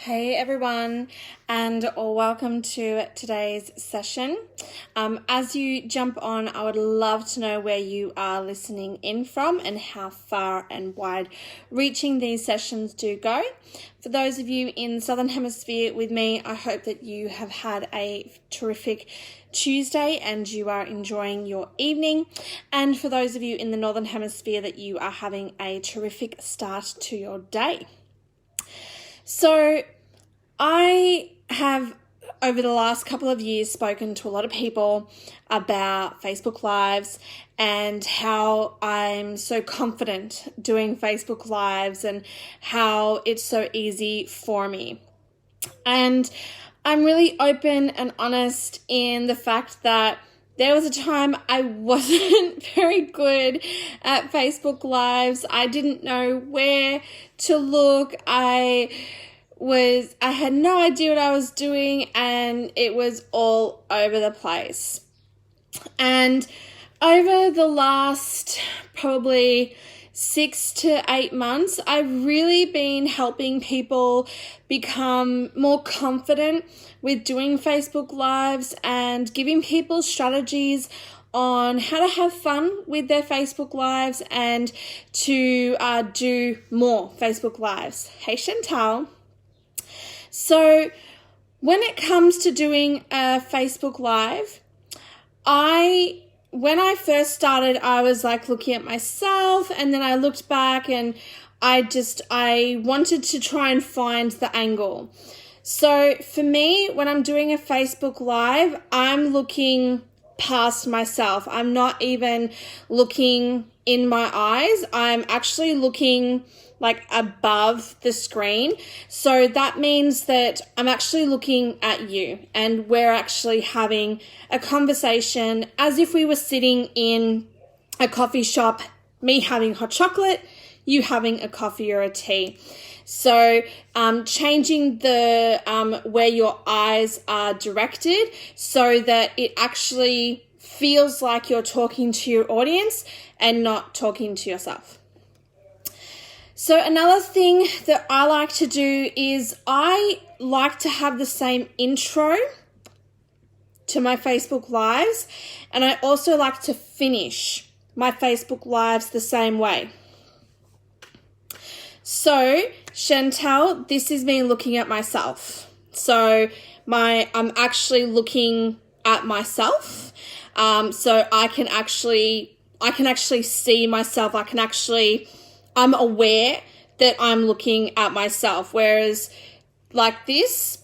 Hey everyone, and welcome to today's session. As you jump on, I would love to know where you are listening in from and how far and wide reaching these sessions do go. For those of you in the Southern Hemisphere with me, I hope that you have had a terrific Tuesday and you are enjoying your evening. And for those of you in the Northern Hemisphere, that you are having a terrific start to your day. So I have, over the last couple of years, spoken to a lot of people about Facebook Lives and how I'm so confident doing Facebook Lives and how it's so easy for me. And I'm really open and honest in the fact that there was a time I wasn't very good at Facebook Lives. I didn't know where to look. I had no idea what I was doing, and it was all over the place. And over the last probably 6 to 8 months, I've really been helping people become more confident with doing Facebook Lives and giving people strategies on how to have fun with their Facebook Lives and to do more Facebook Lives. Hey, Chantal. So when it comes to doing a Facebook Live, when I first started, I was like looking at myself, and then I looked back and I wanted to try and find the angle. So for me, when I'm doing a Facebook Live, I'm looking past myself. I'm not even looking in my eyes. I'm actually looking like above the screen. So that means that I'm actually looking at you and we're actually having a conversation as if we were sitting in a coffee shop, me having hot chocolate, you having a coffee or a tea. So changing the where your eyes are directed so that it actually feels like you're talking to your audience and not talking to yourself. So another thing that I like to do is I like to have the same intro to my Facebook Lives, and I also like to finish my Facebook Lives the same way. So Chantal, this is me looking at myself. So I'm actually looking at myself. So I can actually see myself. I'm aware that I'm looking at myself. Whereas like this,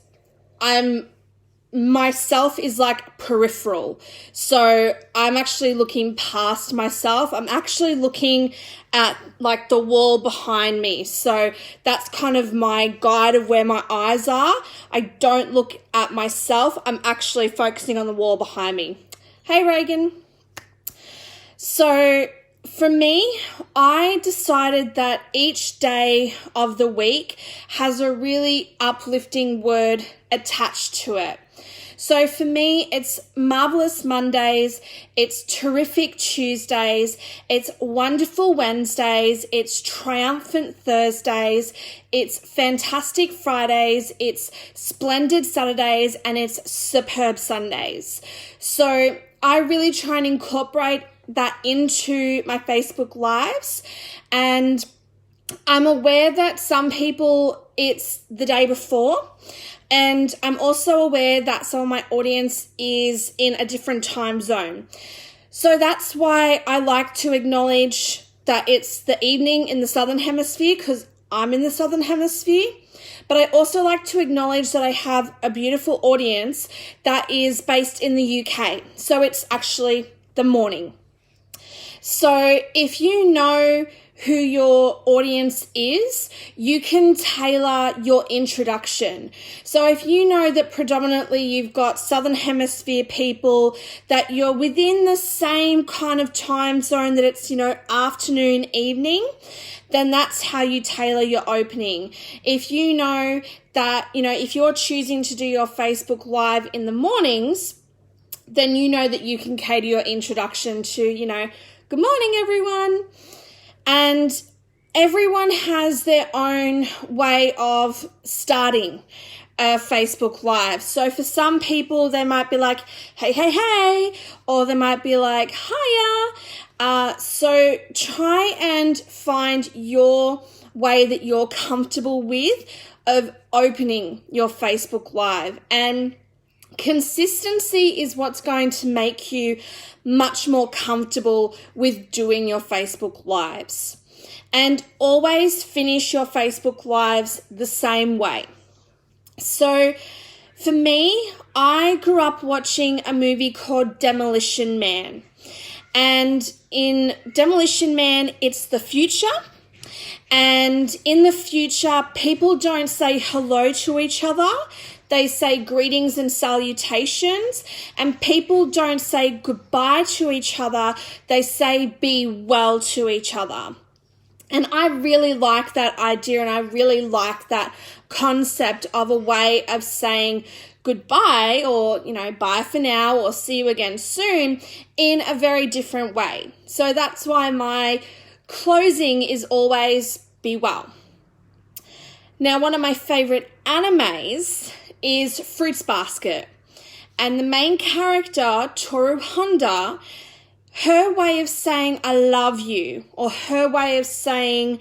myself is like peripheral. So I'm actually looking past myself. I'm actually looking at like the wall behind me. So that's kind of my guide of where my eyes are. I don't look at myself. I'm actually focusing on the wall behind me. Hey, Reagan. So for me, I decided that each day of the week has a really uplifting word attached to it. So for me, it's Marvelous Mondays, it's Terrific Tuesdays, it's Wonderful Wednesdays, it's Triumphant Thursdays, it's Fantastic Fridays, it's Splendid Saturdays, and it's Superb Sundays. So I really try and incorporate that into my Facebook Lives, and I'm aware that some people it's the day before, and I'm also aware that some of my audience is in a different time zone. So that's why I like to acknowledge that it's the evening in the Southern Hemisphere because I'm in the Southern Hemisphere. But I also like to acknowledge that I have a beautiful audience that is based in the UK. So it's actually the morning. So if you know who your audience is, you can tailor your introduction. So if you know that predominantly you've got Southern Hemisphere people, that you're within the same kind of time zone, that it's, afternoon, evening, then that's how you tailor your opening. If you know that, if you're choosing to do your Facebook Live in the mornings, then you know that you can cater your introduction to, good morning, everyone. And everyone has their own way of starting a Facebook Live. So for some people, they might be like, hey, hey, hey, or they might be like, hiya. So try and find your way that you're comfortable with of opening your Facebook Live. And consistency is what's going to make you much more comfortable with doing your Facebook Lives. And always finish your Facebook Lives the same way. So for me, I grew up watching a movie called Demolition Man. And in Demolition Man, it's the future. And in the future, people don't say hello to each other. They say greetings and salutations. And people don't say goodbye to each other. They say be well to each other. And I really like that idea, and I really like that concept of a way of saying goodbye, or, bye for now, or see you again soon, in a very different way. So that's why my closing is always be well. Now, one of my favorite animes is Fruits Basket. And the main character, Toru Honda, her way of saying I love you, or her way of saying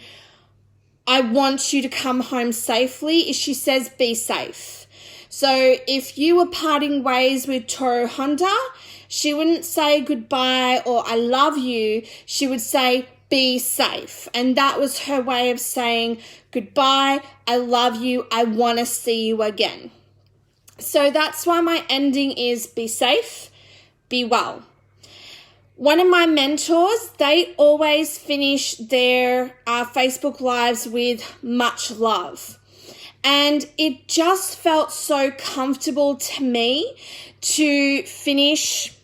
I want you to come home safely, is she says be safe. So if you were parting ways with Toru Honda, she wouldn't say goodbye or I love you. She would say be safe. And that was her way of saying goodbye, I love you, I want to see you again. So that's why my ending is be safe, be well. One of my mentors, they always finish their Facebook Lives with much love. And it just felt so comfortable to me to finish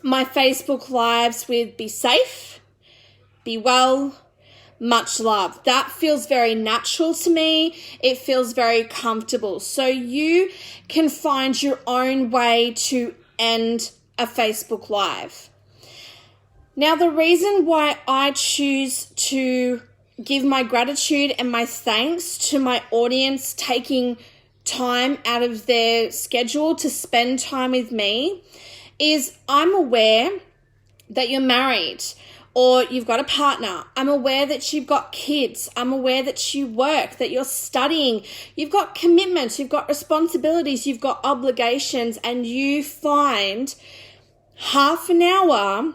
my Facebook Lives with be safe, be well, much love. That feels very natural to me. It feels very comfortable. So you can find your own way to end a Facebook Live. Now, the reason why I choose to give my gratitude and my thanks to my audience taking time out of their schedule to spend time with me is I'm aware that you're married or you've got a partner. I'm aware that you've got kids. I'm aware that you work, that you're studying. You've got commitments, you've got responsibilities, you've got obligations, and you find half an hour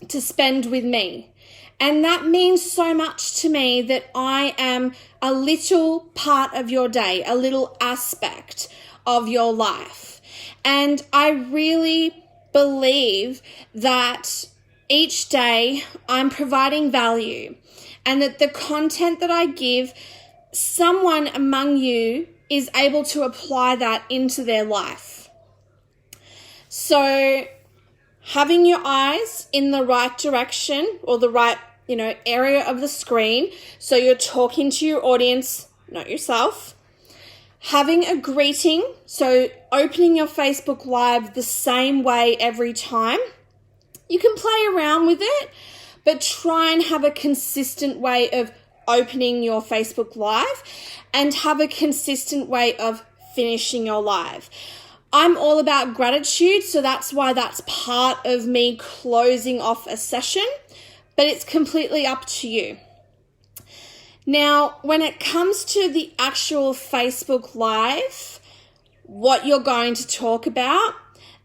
to spend with me. And that means so much to me that I am a little part of your day, a little aspect of your life. And I really believe that each day I'm providing value, and that the content that I give, someone among you is able to apply that into their life. So having your eyes in the right direction, or the right, area of the screen, so you're talking to your audience, not yourself. Having a greeting, so opening your Facebook Live the same way every time. You can play around with it, but try and have a consistent way of opening your Facebook Live, and have a consistent way of finishing your live. I'm all about gratitude, so that's why that's part of me closing off a session, but it's completely up to you. Now, when it comes to the actual Facebook Live, what you're going to talk about,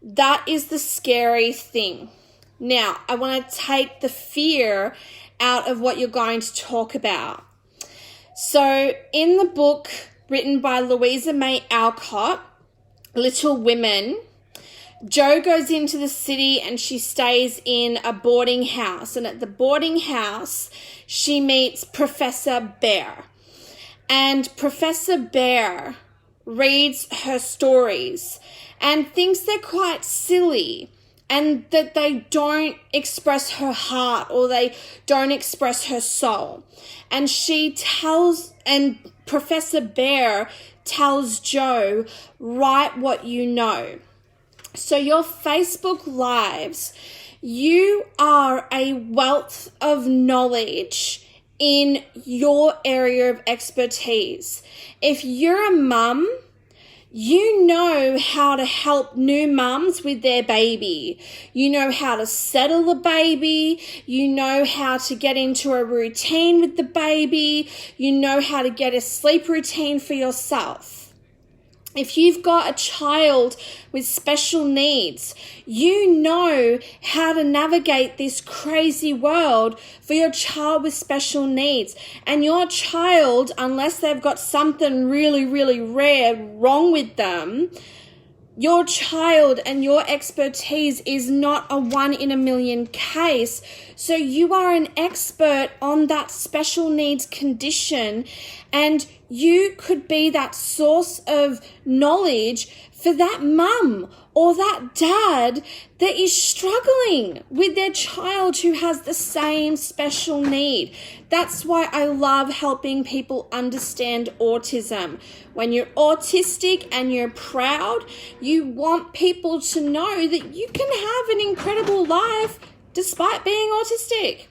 that is the scary thing. Now, I want to take the fear out of what you're going to talk about. So in the book written by Louisa May Alcott, Little Women, Jo goes into the city and she stays in a boarding house. And at the boarding house, she meets Professor Bhaer. And Professor Bhaer reads her stories and thinks they're quite silly, and that they don't express her heart, or they don't express her soul. And Professor Bhaer tells Jo, write what you know. So your Facebook Lives, you are a wealth of knowledge in your area of expertise. If you're a mum, you know how to help new mums with their baby. You know how to settle the baby. You know how to get into a routine with the baby. You know how to get a sleep routine for yourself. If you've got a child with special needs, you know how to navigate this crazy world for your child with special needs. And your child, unless they've got something really, really rare wrong with them, your child and your expertise is not a 1 in a million case. So you are an expert on that special needs condition, and you could be that source of knowledge for that mum or that dad that is struggling with their child who has the same special need. That's why I love helping people understand autism. When you're autistic and you're proud, you want people to know that you can have an incredible life despite being autistic.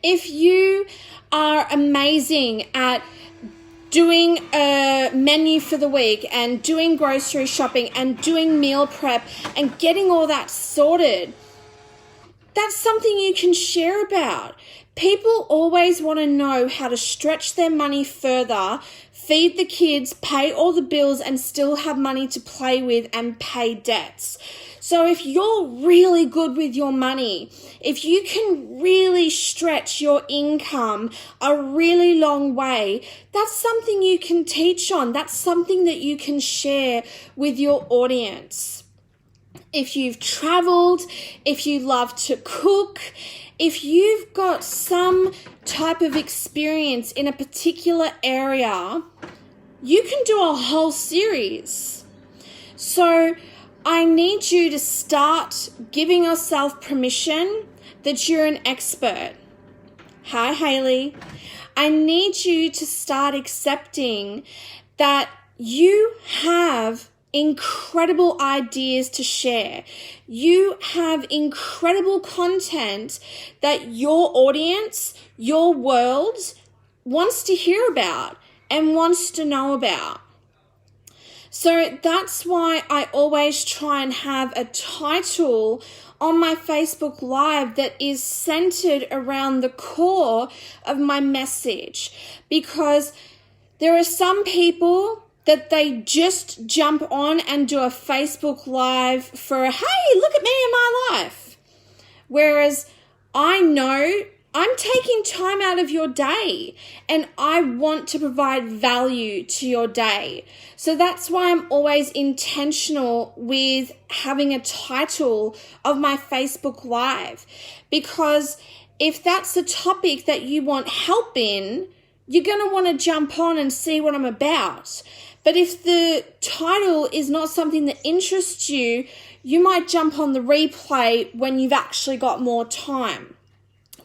If you are amazing at doing a menu for the week and doing grocery shopping and doing meal prep and getting all that sorted, that's something you can share about. People always want to know how to stretch their money further, feed the kids, pay all the bills, and still have money to play with and pay debts. So if you're really good with your money, if you can really stretch your income a really long way, that's something you can teach on. That's something that you can share with your audience. If you've traveled, if you love to cook, if you've got some type of experience in a particular area, you can do a whole series. So I need you to start giving yourself permission that you're an expert. Hi, Hayley. I need you to start accepting that you have incredible ideas to share. You have incredible content that your audience, your world wants to hear about and wants to know about. So that's why I always try and have a title on my Facebook Live that is centered around the core of my message, because there are some people that they just jump on and do a Facebook Live for a, hey, look at me in my life. Whereas I know I'm taking time out of your day and I want to provide value to your day. So that's why I'm always intentional with having a title of my Facebook Live. Because if that's a topic that you want help in, you're going to want to jump on and see what I'm about. But if the title is not something that interests you, you might jump on the replay when you've actually got more time.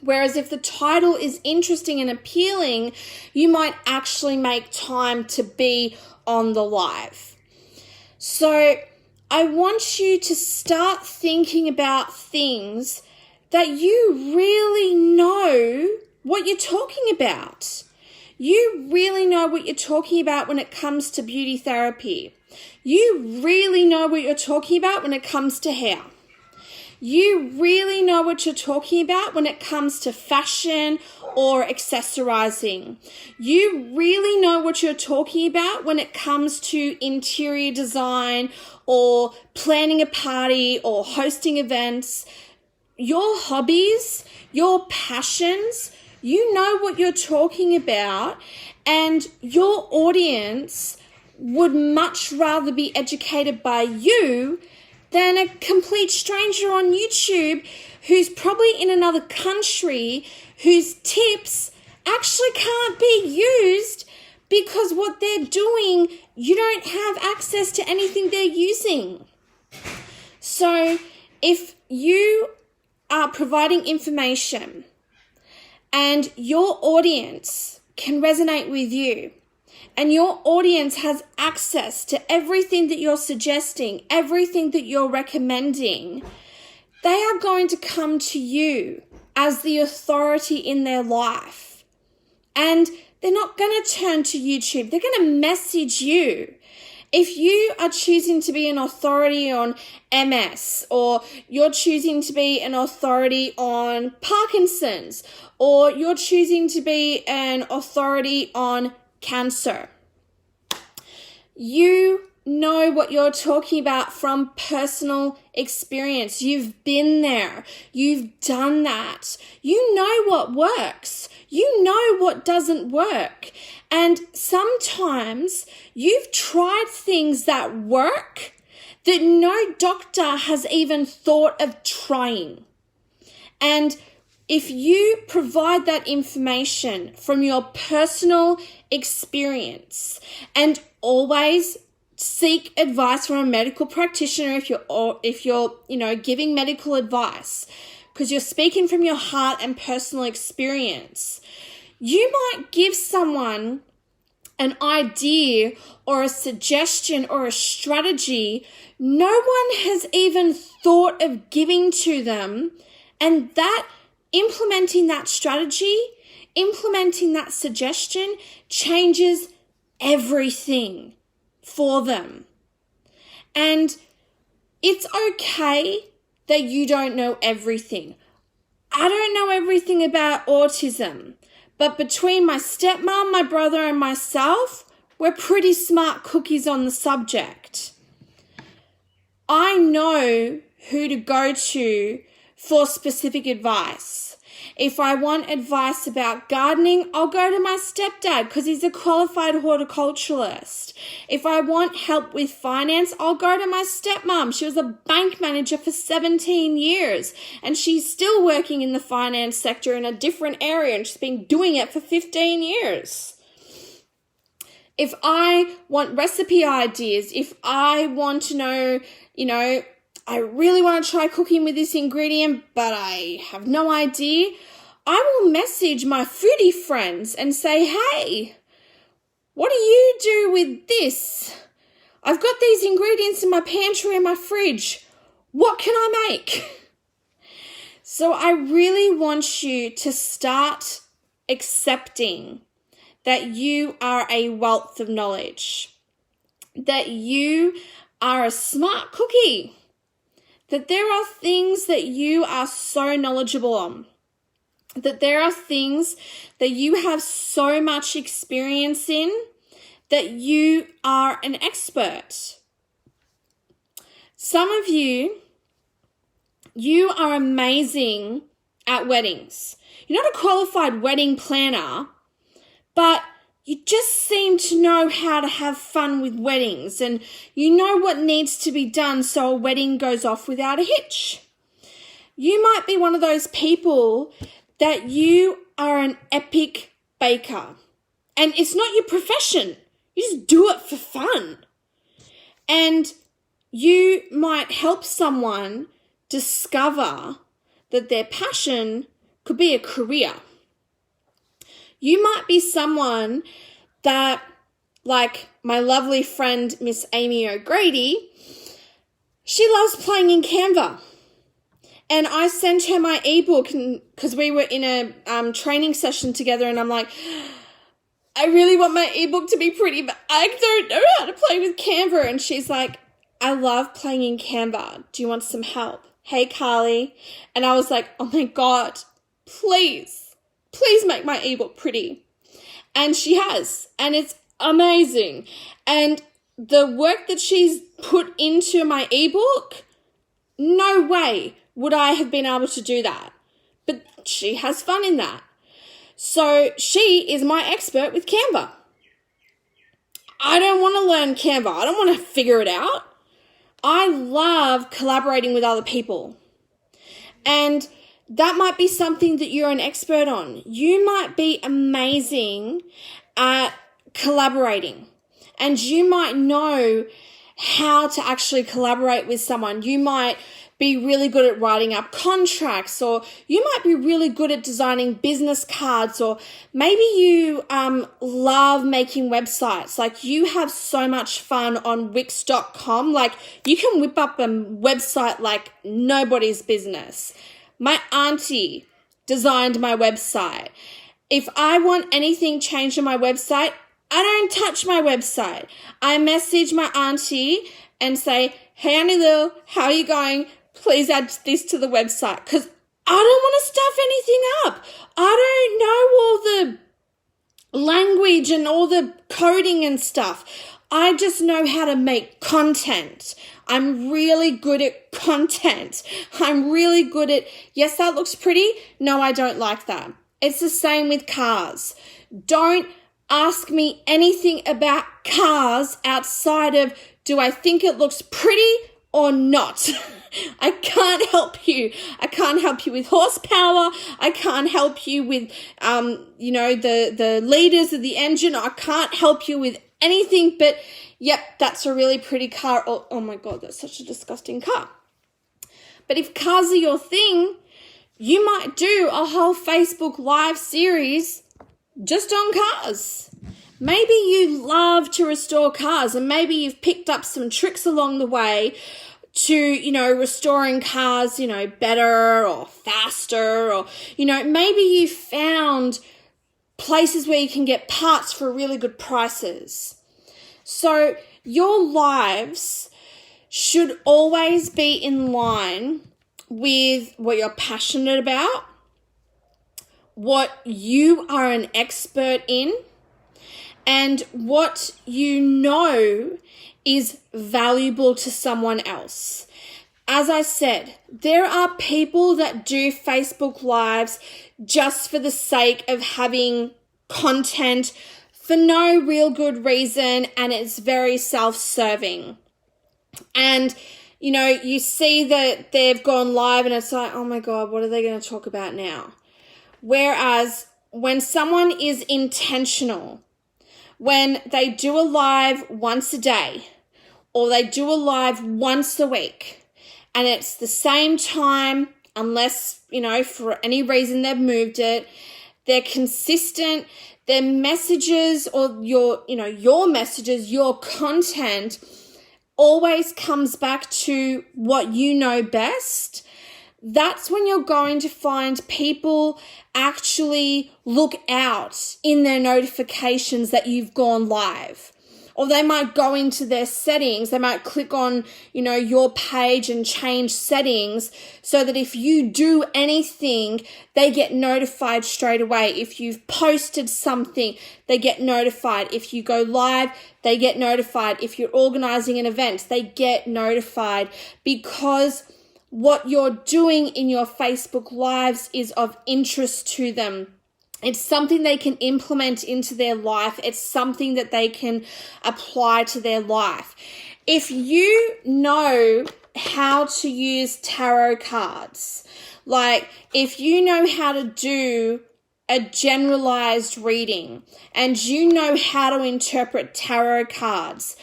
Whereas if the title is interesting and appealing, you might actually make time to be on the live. So I want you to start thinking about things that you really know what you're talking about. You really know what you're talking about when it comes to beauty therapy. You really know what you're talking about when it comes to hair. You really know what you're talking about when it comes to fashion or accessorizing. You really know what you're talking about when it comes to interior design or planning a party or hosting events. Your hobbies, your passions, you know what you're talking about, and your audience would much rather be educated by you than a complete stranger on YouTube who's probably in another country, whose tips actually can't be used because what they're doing, you don't have access to anything they're using. So if you are providing information and your audience can resonate with you, and your audience has access to everything that you're suggesting, everything that you're recommending, they are going to come to you as the authority in their life. And they're not going to turn to YouTube. They're going to message you. If you are choosing to be an authority on MS, or you're choosing to be an authority on Parkinson's, or you're choosing to be an authority on cancer, you know what you're talking about from personal experience. You've been there. You've done that. You know what works. You know what doesn't work. And sometimes you've tried things that work that no doctor has even thought of trying. And if you provide that information from your personal experience, and always seek advice from a medical practitioner if you're giving medical advice, because you're speaking from your heart and personal experience, you might give someone an idea or a suggestion or a strategy no one has even thought of giving to them, and that implementing that strategy, implementing that suggestion changes everything for them. And it's okay that you don't know everything. I don't know everything about autism, but between my stepmom, my brother, and myself, we're pretty smart cookies on the subject. I know who to go to for specific advice. If I want advice about gardening, I'll go to my stepdad because he's a qualified horticulturalist. If I want help with finance, I'll go to my stepmom. She was a bank manager for 17 years and she's still working in the finance sector in a different area, and she's been doing it for 15 years. If I want recipe ideas, if I want to know, I really want to try cooking with this ingredient, but I have no idea, I will message my foodie friends and say, hey, what do you do with this? I've got these ingredients in my pantry and my fridge. What can I make? So I really want you to start accepting that you are a wealth of knowledge, that you are a smart cookie, that there are things that you are so knowledgeable on, that there are things that you have so much experience in that you are an expert. Some of you are amazing at weddings. You're not a qualified wedding planner, but you just seem to know how to have fun with weddings, and you know what needs to be done so a wedding goes off without a hitch. You might be one of those people that you are an epic baker, and it's not your profession. You just do it for fun. And you might help someone discover that their passion could be a career. You might be someone that, like my lovely friend, Miss Amy O'Grady, she loves playing in Canva. And I sent her my ebook because we were in a training session together, and I'm like, I really want my ebook to be pretty, but I don't know how to play with Canva. And she's like, I love playing in Canva. Do you want some help? Hey, Carly. And I was like, oh my God, please make my ebook pretty. And she has, and it's amazing. And the work that she's put into my ebook, no way would I have been able to do that. But she has fun in that. So she is my expert with Canva. I don't want to learn Canva. I don't want to figure it out. I love collaborating with other people. And that might be something that you're an expert on. You might be amazing at collaborating, and you might know how to actually collaborate with someone. You might be really good at writing up contracts, or you might be really good at designing business cards, or maybe you love making websites. Like, you have so much fun on Wix.com. Like, you can whip up a website like nobody's business. My auntie designed my website. If I want anything changed on my website, I don't touch my website. I message my auntie and say, hey, Auntie Lil, how are you going? Please add this to the website, because I don't want to stuff anything up. I don't know all the language and all the coding and stuff. I just know how to make content. I'm really good at content. I'm really good at, yes, that looks pretty. No, I don't like that. It's the same with cars. Don't ask me anything about cars outside of, do I think it looks pretty or not? I can't help you. I can't help you with horsepower. I can't help you with, the liters of the engine. I can't help you with anything but, yep, that's a really pretty car. Oh my God, that's such a disgusting car. But if cars are your thing, you might do a whole Facebook Live series just on cars. Maybe you love to restore cars, and maybe you've picked up some tricks along the way to, restoring cars, better or faster, or, maybe you found places where you can get parts for really good prices. So your lives should always be in line with what you're passionate about, what you are an expert in, and what you know is valuable to someone else. As I said, there are people that do Facebook Lives just for the sake of having content for no real good reason, and it's very self-serving. And, you see that they've gone live and it's like, oh my God, what are they going to talk about now? Whereas when someone is intentional, when they do a live once a day, or they do a live once a week, and it's the same time, unless, for any reason they've moved it, they're consistent, their messages or your messages, your content always comes back to what you know best. That's when you're going to find people actually look out in their notifications that you've gone live. Or they might go into their settings, they might click on, your page and change settings so that if you do anything, they get notified straight away. If you've posted something, they get notified. If you go live, they get notified. If you're organizing an event, they get notified, because what you're doing in your Facebook Lives is of interest to them. It's something they can implement into their life. It's something that they can apply to their life. If you know how to use tarot cards, like if you know how to do a generalized reading and you know how to interpret tarot cards,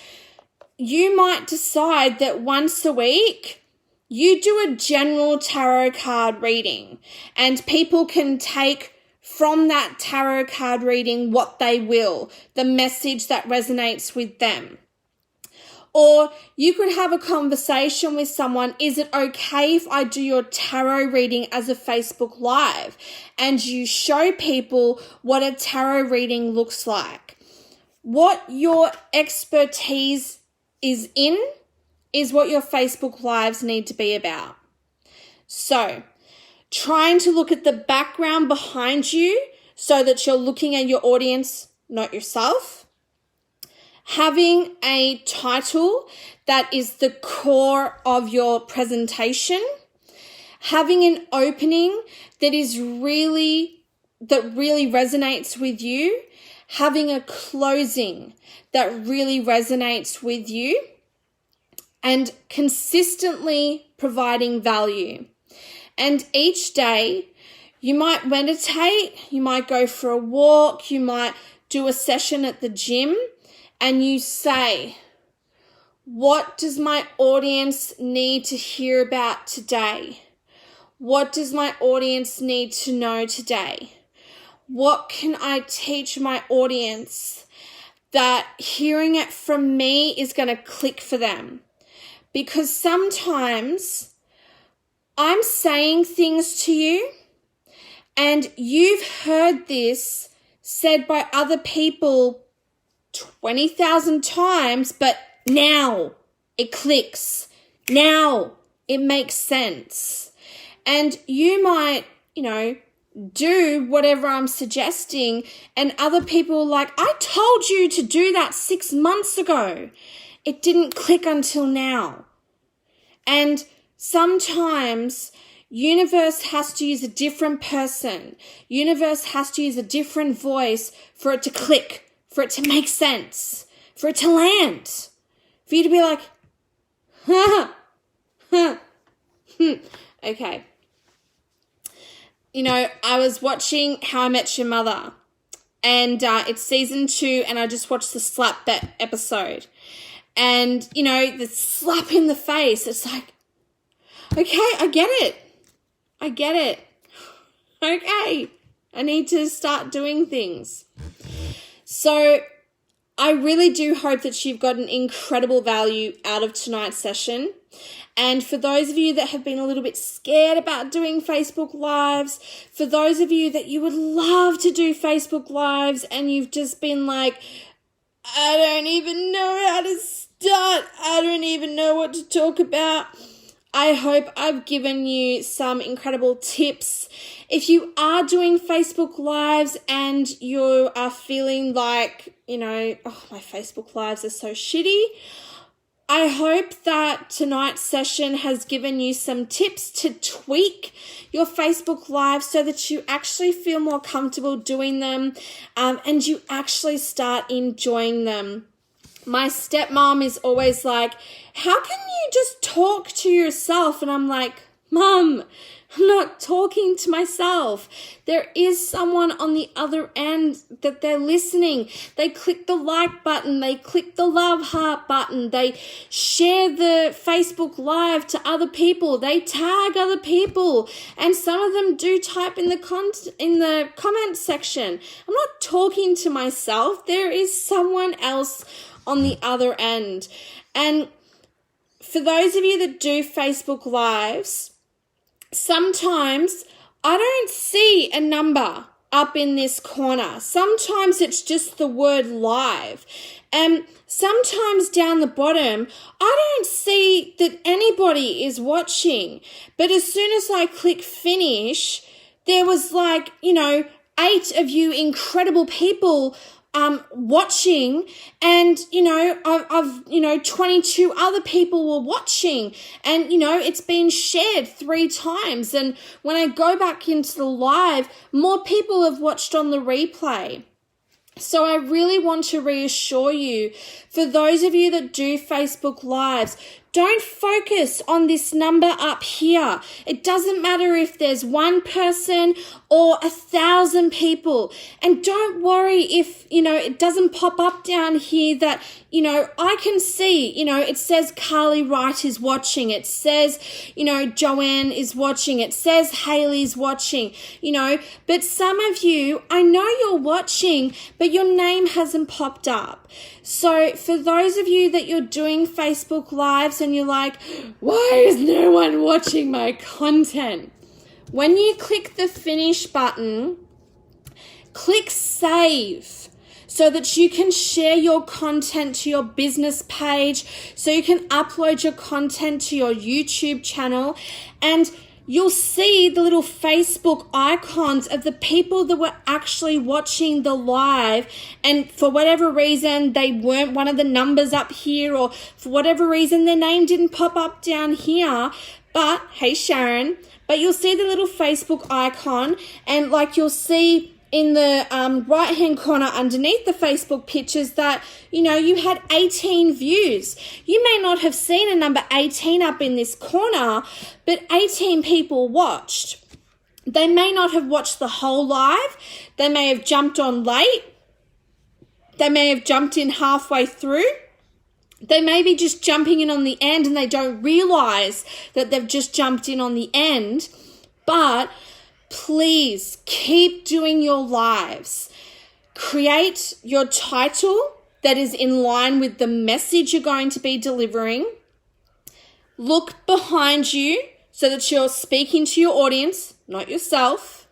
you might decide that once a week you do a general tarot card reading, and people can take from that tarot card reading what they will, the message that resonates with them. Or you could have a conversation with someone, is it okay if I do your tarot reading as a Facebook Live? And you show people what a tarot reading looks like. What your expertise is in is what your Facebook Lives need to be about. So, trying to look at the background behind you so that you're looking at your audience, not yourself. Having a title that is the core of your presentation. Having an opening that really resonates with you. Having a closing that really resonates with you. And consistently providing value. And each day, you might meditate, you might go for a walk, you might do a session at the gym, and you say, what does my audience need to hear about today? What does my audience need to know today? What can I teach my audience that hearing it from me is going to click for them? Because sometimes I'm saying things to you And you've heard this said by other people 20,000 times, but now it clicks. Now it makes sense. And you might, do whatever I'm suggesting, and other people are like, I told you to do that 6 months ago. It didn't click until now. And sometimes universe has to use a different person. Universe has to use a different voice for it to click, for it to make sense, for it to land, for you to be like, okay. I was watching How I Met Your Mother, and it's season 2, and I just watched the slap episode. And, the slap in the face, it's like, okay, I get it. Okay, I need to start doing things. So I really do hope that you've got an incredible value out of tonight's session. And for those of you that have been a little bit scared about doing Facebook Lives, for those of you that you would love to do Facebook Lives and you've just been like, I don't even know how to start, I don't even know what to talk about, I hope I've given you some incredible tips. If you are doing Facebook Lives and you are feeling like, my Facebook Lives are so shitty, I hope that tonight's session has given you some tips to tweak your Facebook Live so that you actually feel more comfortable doing them, and you actually start enjoying them. My stepmom is always like, how can you just talk to yourself? And I'm like, Mum, I'm not talking to myself. There is someone on the other end that they're listening. They click the like button. They click the love heart button. They share the Facebook Live to other people. They tag other people. And some of them do type in the comment section. I'm not talking to myself. There is someone else on the other end. And for those of you that do Facebook Lives, sometimes I don't see a number up in this corner. Sometimes it's just the word live. And sometimes down the bottom, I don't see that anybody is watching. But as soon as I click finish, there was 8 of you incredible people watching, and I've 22 other people were watching, and it's been shared 3 times, and when I go back into the live, more people have watched on the replay. So I really want to reassure you, for those of you that do Facebook Lives, don't focus on this number up here. It doesn't matter if there's 1 person or 1,000 people. And don't worry if, it doesn't pop up down here that, I can see, it says Carly Wright is watching. It says, Joanne is watching. It says Haley's watching, But some of you, I know you're watching, but your name hasn't popped up. So for those of you that you're doing Facebook Lives and you're like, why is no one watching my content? When you click the finish button, click save so that you can share your content to your business page, so you can upload your content to your YouTube channel, and you'll see the little Facebook icons of the people that were actually watching the live, and for whatever reason they weren't one of the numbers up here, or for whatever reason their name didn't pop up down here, but hey Sharon, but you'll see the little Facebook icon, and you'll see in the right hand corner underneath the Facebook pictures that you had 18 views. You may not have seen a number 18 up in this corner, but 18 people watched. They may not have watched the whole live. They may have jumped on late. They may have jumped in halfway through. They may be just jumping in on the end and they don't realize that they've just jumped in on the end. But please keep doing your lives. Create your title that is in line with the message you're going to be delivering. Look behind you so that you're speaking to your audience, not yourself.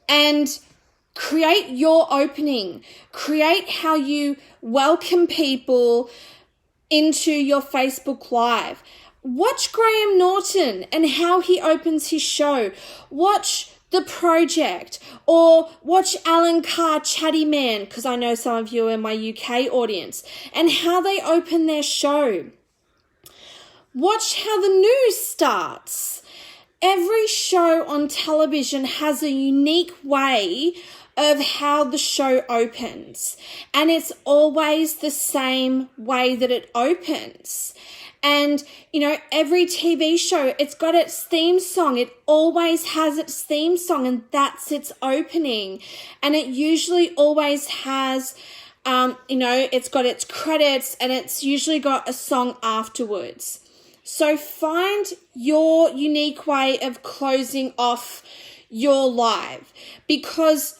and create your opening. Create how you welcome people into your Facebook Live. Watch Graham Norton and how he opens his show. Watch The Project, or watch Alan Carr, Chatty Man, because I know some of you are in my UK audience, and how they open their show. Watch how the news starts. Every show on television has a unique way of how the show opens, and it's always the same way that it opens. And, you know, every TV show, it's got its theme song. It always has its theme song, and that's its opening. And it usually always has, it's got its credits, and it's usually got a song afterwards. So find your unique way of closing off your live, because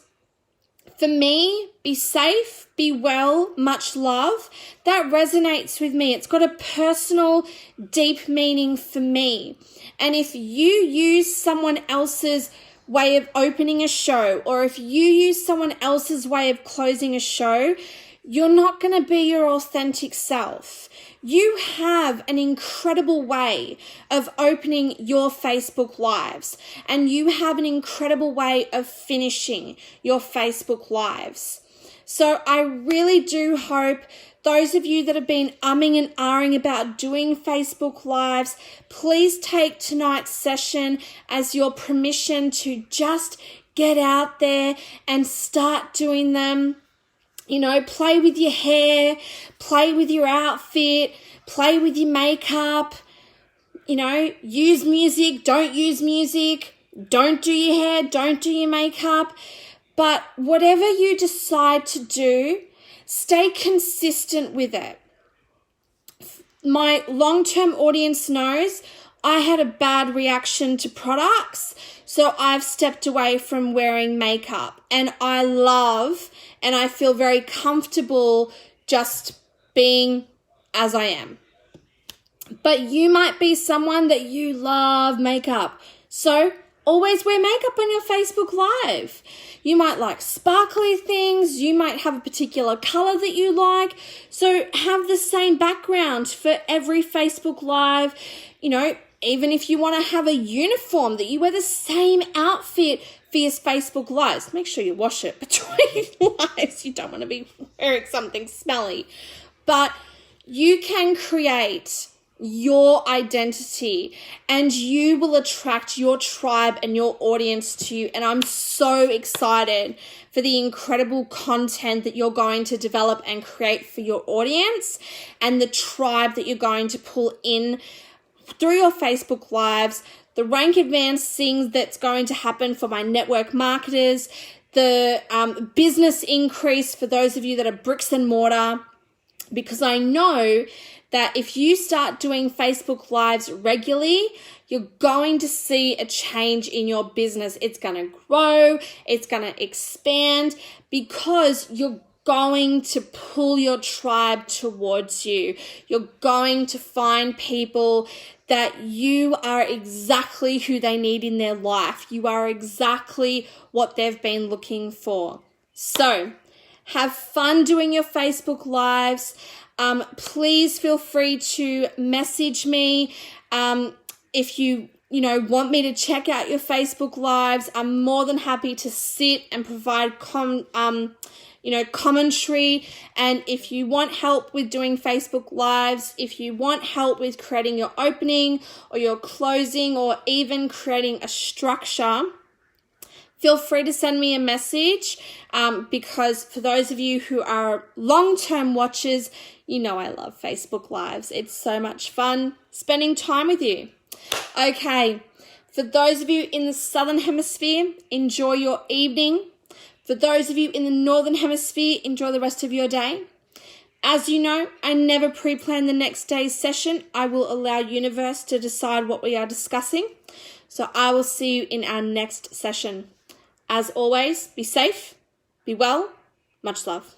for me, be safe, be well, much love, that resonates with me. It's got a personal, deep meaning for me. And if you use someone else's way of opening a show, or if you use someone else's way of closing a show, you're not going to be your authentic self. You have an incredible way of opening your Facebook Lives, and you have an incredible way of finishing your Facebook Lives. So I really do hope those of you that have been umming and ahhing about doing Facebook Lives, please take tonight's session as your permission to just get out there and start doing them. You know, play with your hair, play with your outfit, play with your makeup, you know, use music, don't use music, don't do your hair, don't do your makeup. But whatever you decide to do, stay consistent with it. My long-term audience knows I had a bad reaction to products, so I've stepped away from wearing makeup, and I love and I feel very comfortable just being as I am. But you might be someone that you love makeup, so always wear makeup on your Facebook Live. You might like sparkly things, you might have a particular color that you like, so have the same background for every Facebook Live. You know, even if you want to have a uniform, that you wear the same outfit for your Facebook Lives. Make sure you wash it between lives. You don't want to be wearing something smelly. But you can create your identity, and you will attract your tribe and your audience to you. And I'm so excited for the incredible content that you're going to develop and create for your audience, and the tribe that you're going to pull in through your Facebook Lives, the rank advancing that's going to happen for my network marketers, the business increase for those of you that are bricks and mortar, because I know that if you start doing Facebook Lives regularly, you're going to see a change in your business. It's going to grow, it's going to expand, because you're going to pull your tribe towards you. You're going to find people that you are exactly who they need in their life. You are exactly what they've been looking for. So have fun doing your Facebook Lives. Please feel free to message me if you want me to check out your Facebook Lives. I'm more than happy to sit and provide commentary. And if you want help with doing Facebook Lives, if you want help with creating your opening or your closing, or even creating a structure, feel free to send me a message, because for those of you who are long-term watchers, you know I love Facebook Lives. It's so much fun spending time with you. Okay, for those of you in the Southern Hemisphere, enjoy your evening. For those of you in the Northern Hemisphere, enjoy the rest of your day. As you know, I never pre-plan the next day's session. I will allow universe to decide what we are discussing. So I will see you in our next session. As always, be safe, be well, much love.